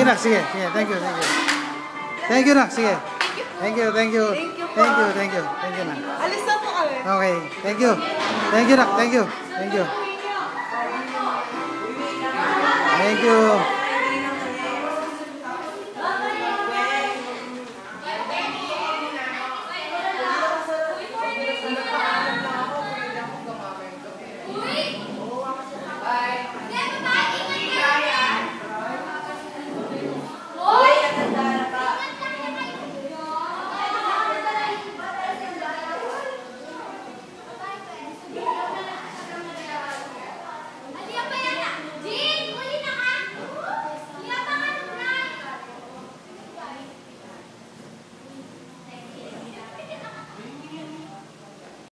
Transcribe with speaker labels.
Speaker 1: Sige nak, sige. Sige, thank you, thank you. Thank you nak, sige. Thank you, thank you. Thank you, thank you. Thank you nak.
Speaker 2: Alis na po kami.
Speaker 1: Okay, thank you. Thank you nak, thank you. Thank you. Thank you.